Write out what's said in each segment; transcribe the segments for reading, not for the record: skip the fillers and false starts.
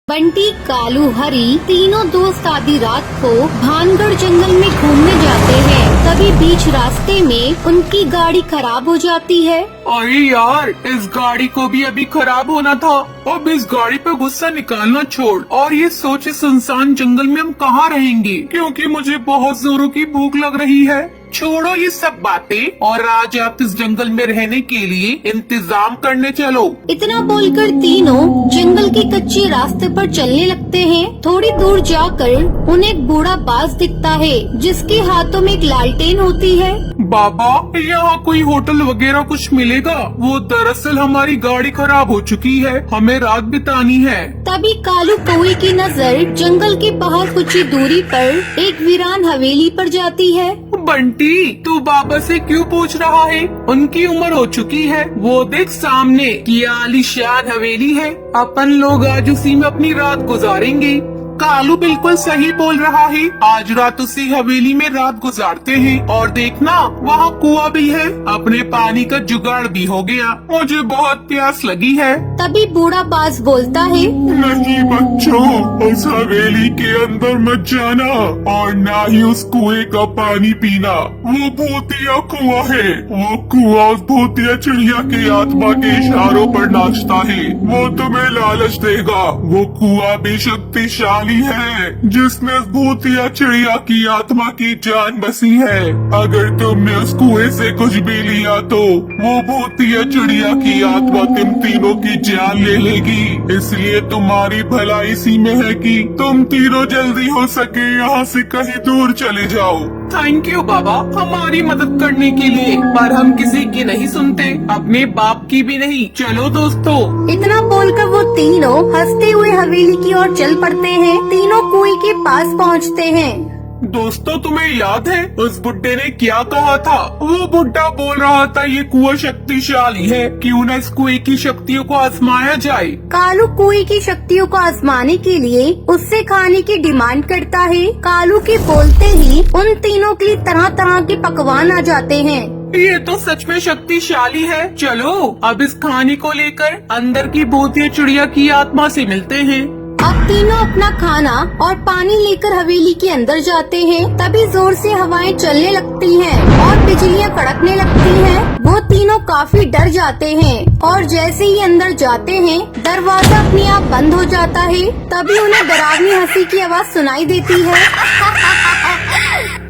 बंटी, कालू, हरी तीनों दोस्त आधी रात को भानगढ़ जंगल में घूमने जाते हैं। तभी बीच रास्ते में उनकी गाड़ी खराब हो जाती है। अरे यार, इस गाड़ी को भी अभी खराब होना था। अब इस गाड़ी पे गुस्सा निकालना छोड़ और ये सोचे सुनसान जंगल में हम कहाँ रहेंगे, क्योंकि मुझे बहुत जोरों की भूख लग रही है। छोड़ो ये सब बातें और आज आप इस जंगल में रहने के लिए इंतजाम करने चलो। इतना बोलकर तीनों जंगल के कच्चे रास्ते पर चलने लगते हैं। थोड़ी दूर जाकर उन्हें एक बूढ़ा बाज दिखता है जिसके हाथों में एक लालटेन होती है। बाबा, यहाँ कोई होटल वगैरह कुछ मिलेगा? वो दरअसल हमारी गाड़ी खराब हो चुकी है, हमें रात बितानी है। तभी कालू कौवे की नजर जंगल के बाहर कुछ ही दूरी पर एक वीरान हवेली पर जाती है। बंटी, तू बाबा से क्यों पूछ रहा है? उनकी उम्र हो चुकी है। वो देख सामने की आलीशान हवेली है। अपन लोग आज उसी में अपनी रात गुजारेंगे। कालू बिल्कुल सही बोल रहा है। आज रात उसी हवेली में रात गुजारते हैं और देखना वहाँ कुआं भी है। अपने पानी का जुगाड़ भी हो गया। मुझे बहुत प्यास लगी है। तभी बूढ़ा बाज बोलता है, नहीं बच्चों, उस हवेली के अंदर मत जाना और ना ही उस कुएं का पानी पीना। वो भूतिया कुआं है। वो कुआं उस भूतिया चिड़िया के आत्मा के इशारों पर नाचता है। वो तुम्हें लालच देगा। वो कुआं भी शक्तिशाली है जिसमें उस भूतिया चिड़िया की आत्मा की जान बसी है। अगर तुमने उस कुएं से कुछ भी लिया तो वो भूतिया चिड़िया की आत्मा तुम तीनों की जान ले लेगी। इसलिए तुम्हारी भलाई इसी में है कि तुम तीनों जल्दी हो सके यहाँ से कहीं दूर चले जाओ। थैंक यू बाबा, हमारी मदद करने के लिए। पर हम किसी की नहीं सुनते, अपने बाप की भी नहीं। चलो दोस्तों। इतना बोलकर वो तीनों हंसते हुए हवेली की ओर चल पड़ते हैं। तीनों कुएं के पास पहुंचते हैं। दोस्तों, तुम्हें याद है उस बुड्ढे ने क्या कहा था? वो बुड्ढा बोल रहा था ये कुआं शक्तिशाली है, क्यों न इस कुएं की शक्तियों को आजमाया जाए। कालू कुएं की शक्तियों को आजमाने के लिए उससे खाने की डिमांड करता है। कालू के बोलते ही उन तीनों के लिए तरह तरह के पकवान आ जाते हैं। ये तो सच में शक्तिशाली है। चलो अब इस खाने को लेकर अंदर की भूतिया चिड़िया की आत्मा से मिलते हैं। अब तीनों अपना खाना और पानी लेकर हवेली के अंदर जाते हैं। तभी जोर से हवाएं चलने लगती हैं और बिजलियां कड़कने लगती हैं। वो तीनों काफी डर जाते हैं और जैसे ही अंदर जाते हैं दरवाजा अपने आप बंद हो जाता है। तभी उन्हें डरावनी हंसी की आवाज सुनाई देती है।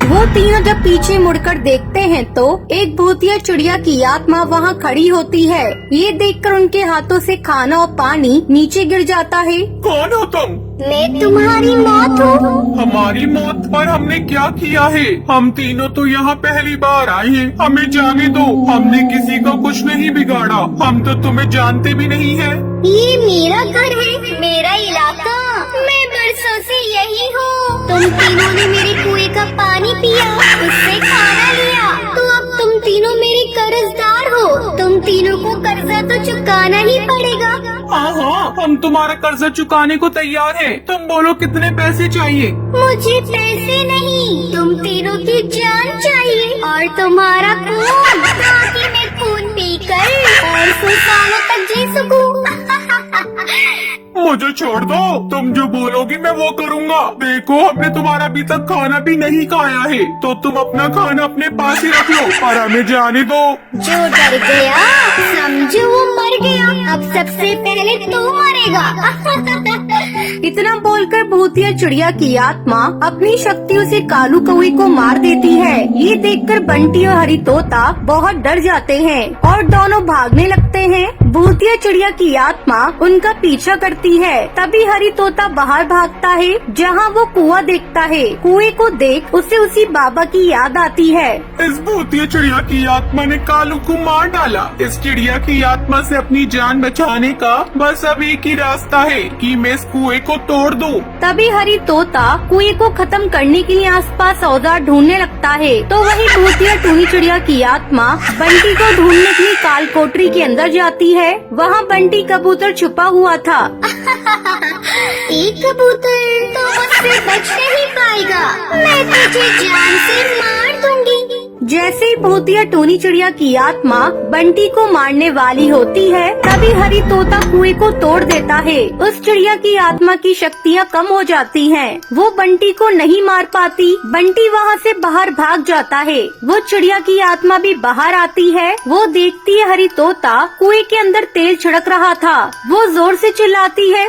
वो तीनों जब पीछे मुड़कर देखते हैं तो एक भूतिया चिड़िया की आत्मा वहाँ खड़ी होती है। ये देखकर उनके हाथों से खाना और पानी नीचे गिर जाता है। कौन हो तुम? मैं तुम्हारी मौत हूँ। हमारी मौत? पर हमने क्या किया है? हम तीनों तो यहाँ पहली बार आए हैं, हमें जाने दो। हमने किसी को कुछ नहीं बिगाड़ा। हम तो तुम्हें जानते भी नहीं है। ये मेरा घर है, मेरा इलाका। मैं बरसों से यही हूँ। तुम तीनों ने मेरे कुएं का पानी पिया, उससे खाना लिया, तो अब तुम तीनों मेरे कर्जदार हो। तुम तीनों को कर्जा तो चुकाना ही पड़ेगा। हाँ हाँ, हम तुम्हारा कर्जा चुकाने को तैयार हैं। तुम बोलो कितने पैसे चाहिए? मुझे पैसे नहीं, तुम तीनों की जान चाहिए और तुम्हारा खून, ताकि मैं खून पीकर और सौ सालों तक जी सकूं। मुझे छोड़ दो, तुम जो बोलोगी मैं वो करूँगा। देखो, हमने तुम्हारा अभी तक खाना भी नहीं खाया है, तो तुम अपना खाना अपने पास ही रख लो और हमें जाने दो। जो डर गया समझो वो मर गया। अब सबसे पहले तू मरेगा। इतना बोलकर भूतिया चिड़िया की आत्मा अपनी शक्तियों से कालू कौवे को मार देती है। ये देखकर बंटी और हरी तोता बहुत डर जाते हैं और दोनों भागने लगते हैं। भूतिया चिड़िया की आत्मा उनका पीछा करती है। तभी हरी तोता बाहर भागता है जहाँ वो कुआं देखता है। कुएं को देख उसे उसी बाबा की याद आती है। इस भूतिया चिड़िया की आत्मा ने कालू को मार डाला। इस चिड़िया की आत्मा से अपनी जान बचाने का बस अब एक ही रास्ता है कि मैं इस कुएं को तोड़ दूं। तभी हरी तोता कुएं को खत्म करने के लिए आसपास औजार ढूंढने लगता है। तो वही भूतिया टूनी चिड़िया की आत्मा बंटी को ढूंढने के लिए काल कोठरी के अंदर जाती है। वहाँ बंटी कबूतर छुपा हुआ था। एक कबूतर तो मुझसे बच नहीं पाएगा, मैं तुझे जान से मार दूंगी। जैसे ही भूतिया टूनी चिड़िया की आत्मा बंटी को मारने वाली होती है, तभी हरी तोता कुएं को तोड़ देता है। उस चिड़िया की आत्मा की शक्तियाँ कम हो जाती हैं। वो बंटी को नहीं मार पाती। बंटी वहाँ से बाहर भाग जाता है। वो चिड़िया की आत्मा भी बाहर आती है। वो देखती है हरी तोता कुएं के अंदर तेल छिड़क रहा था। वो जोर से चिल्लाती है,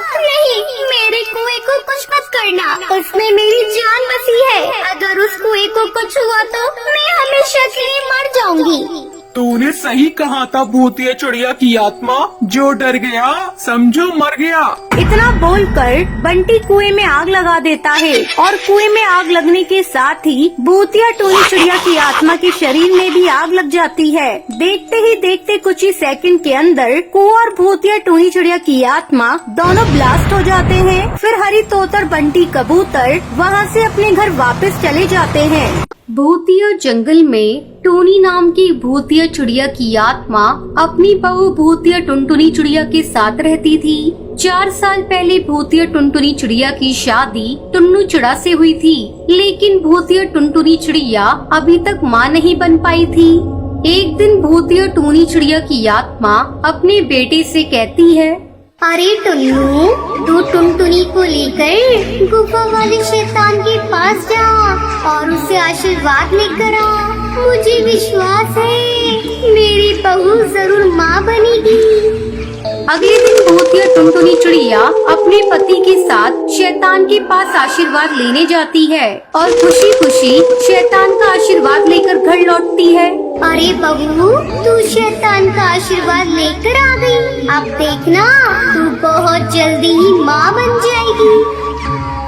नहीं, मेरे कुएं को कुछ मत करना, उसमें मेरी जान बसी है। अगर उस कुएं को कुछ हुआ तो मैं हमेशा के लिए मर जाऊंगी। तूने सही कहा था भूतिया चिड़िया की आत्मा, जो डर गया समझो मर गया। इतना बोलकर बंटी कुएं में आग लगा देता है और कुएं में आग लगने के साथ ही भूतिया टूनी चिड़िया की आत्मा के शरीर में भी आग लग जाती है। देखते ही देखते कुछ ही सेकंड के अंदर कुआं और भूतिया टूनी चिड़िया की आत्मा दोनों ब्लास्ट हो जाते हैं। फिर हरी तोता और बंटी कबूतर वहाँ से अपने घर वापस चले जाते हैं। भूतिया जंगल में टूनी नाम की भूतिया चिड़िया की आत्मा अपनी बहू भूतिया टुनटुनी चिड़िया के साथ रहती थी। 4 साल पहले भूतिया टुनटुनी चिड़िया की शादी टुन्नू चिड़ा से हुई थी, लेकिन भूतिया टुनटुनी चिड़िया अभी तक माँ नहीं बन पाई थी। एक दिन भूतिया टूनी चिड़िया की आत्मा अपने बेटे से कहती है, अरे टुन्नू, तू टुनटुनी को लेकर गुफा वाले शैतान के पास जा और उसे आशीर्वाद लेकर आ। मुझे विश्वास है मेरी बहू जरूर माँ बनेगी। अगले दिन भूतिया टुनटुनी चिड़िया अपने पति के साथ शैतान के पास आशीर्वाद लेने जाती है और खुशी खुशी शैतान का आशीर्वाद लेकर घर लौटती है। अरे बहू, तू शैतान का आशीर्वाद लेकर आ गई। अब देखना, तू बहुत जल्दी ही माँ बन जाएगी।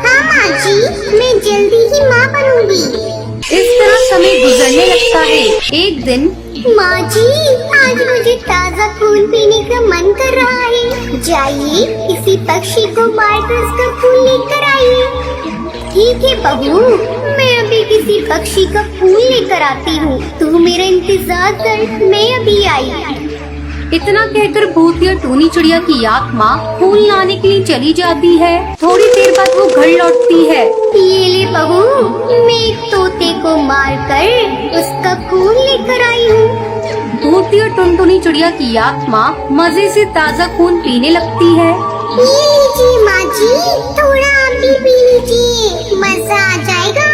हाँ माँ जी, मैं जल्दी ही माँ बनूंगी। इस तरह समय गुजरने लगता है। एक दिन, माँ जी, आज मुझे ताज़ा खून पीने का मन कर रहा है। जाइए किसी पक्षी को मारकर उसका खून लेकर आइए। ठीक है बहू, मैं अभी किसी पक्षी का खून लेकर आती हूँ। तू मेरा इंतजार कर, मैं अभी आई। इतना कहकर भूतिया टूनी चिड़िया की आत्मा खून लाने के लिए चली जाती है। थोड़ी देर बाद वो घर लौटती है। ये ले बहू, मैं एक तोते को मारकर उसका खून लेकर आई हूँ। भूतिया टुनटुनी चिड़िया की आत्मा मजे से ताज़ा खून पीने लगती है। ये लीजिए माँ जी, थोड़ा आप भी पी लीजिए, मजा आ जाएगा।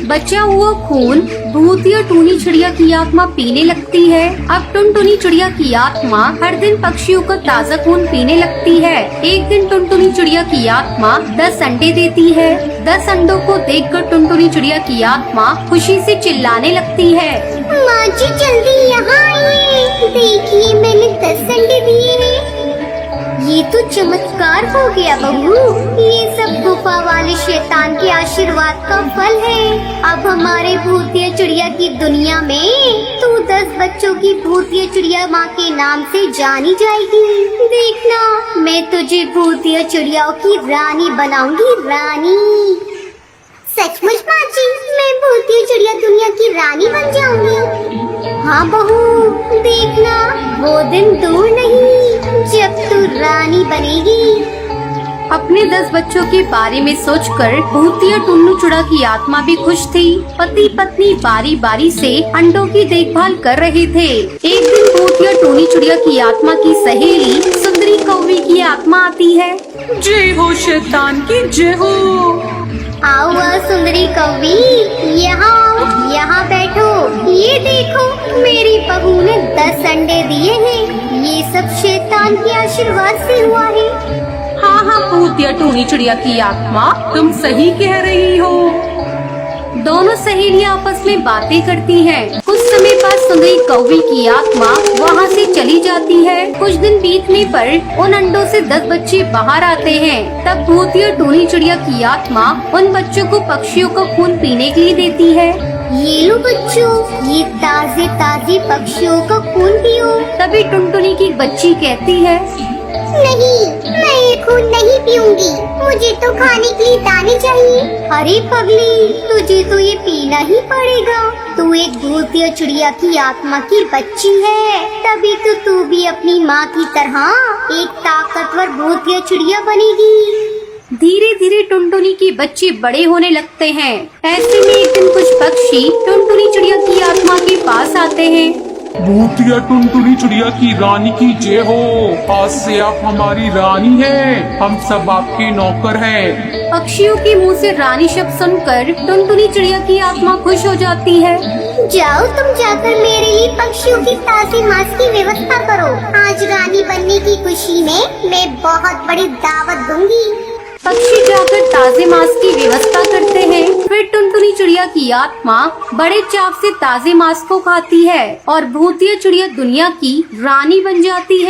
बचा हुआ खून भूतिया टूनी चिड़िया की आत्मा पीने लगती है। अब टुनटुनी चिड़िया की आत्मा हर दिन पक्षियों का ताज़ा खून पीने लगती है। एक दिन टुनटुनी चिड़िया की आत्मा 10 अंडे देती है। 10 अंडों को देखकर टुनटुनी चिड़िया की आत्मा खुशी से चिल्लाने लगती है, माँ जी जल्दी यहाँ आइए, देखिए मैंने 10 अंडे दिए हैं। ये तो चमत्कार हो गया बहू, ये सब गुफा वाले शैतान के आशीर्वाद का फल है। अब हमारे भूतिया चिड़िया की दुनिया में तू 10 बच्चों की भूतिया चिड़िया माँ के नाम से जानी जाएगी। देखना, मैं तुझे भूतिया चिड़ियाओं की रानी बनाऊंगी, रानी। सचमुच माँ जी, मैं भूतिया चिड़िया दुनिया की रानी बन जाऊंगी। हाँ बहू, देखना, वो दिन दूर नहीं जब तू रानी बनेगी। अपने 10 बच्चों के बारे में सोचकर भूतिया टुन्नू चिड़ा की आत्मा भी खुश थी। पति पत्नी बारी बारी से अंडों की देखभाल कर रहे थे। एक दिन भूतिया टूनी चिड़िया की आत्मा की सहेली सुंदरी कौवी की आत्मा आती है। जय हो शैतान की जय हो। आओ सुंदरी कौवी, यहाँ बैठो। ये देखो, मेरी बहू ने 10 अंडे दिए हैं। ये सब शैतान के आशीर्वाद से हुआ है। हाँ भूतिया टूनी चिड़िया की आत्मा, तुम सही कह रही हो। दोनों सहेलियां आपस में बातें करती हैं। कुछ समय बाद सुंदरी कौवी की आत्मा वहाँ से चली जाती है। कुछ दिन बीतने पर उन अंडों से 10 बच्चे बाहर आते हैं। तब भूतिया टूनी चिड़िया की आत्मा उन बच्चों को पक्षियों का खून पीने के लिए देती है। ये लो बच्चों, ये ताजे ताजे पक्षियों का खून पियो। तभी टुनटुनी की बच्ची कहती है, नहीं, मैं ये खून नहीं पीऊंगी, मुझे तो खाने के लिए दाने चाहिए। अरे पगली, तुझे तो ये पीना ही पड़ेगा। तू एक भूतिया चिड़िया की आत्मा की बच्ची है, तभी तो तू भी अपनी माँ की तरह एक ताकतवर भूतिया चिड़िया बनेगी। धीरे धीरे टुनटुनी के बच्चे बड़े होने लगते हैं। ऐसे में एक दिन कुछ पक्षी टुनटुनी चिड़िया की आत्मा के पास आते हैं। भूतिया टुनटुनी चिड़िया की रानी की जय हो। आज से आप हमारी रानी हैं, हम सब आपके नौकर हैं। पक्षियों के मुंह से रानी शब्द सुनकर टुनटुनी चिड़िया की आत्मा खुश हो जाती है। जाओ तुम जाकर मेरे लिए पक्षियों की ताज़ी मांस की व्यवस्था करो। आज रानी बनने की खुशी में मैं बहुत बड़ी दावत दूंगी। पक्षी जाकर ताजे मांस की व्यवस्था करते हैं। फिर टुनटुनी चिड़िया की आत्मा बड़े चाव से ताजे मांस को खाती है और भूतिया चिड़िया दुनिया की रानी बन जाती है।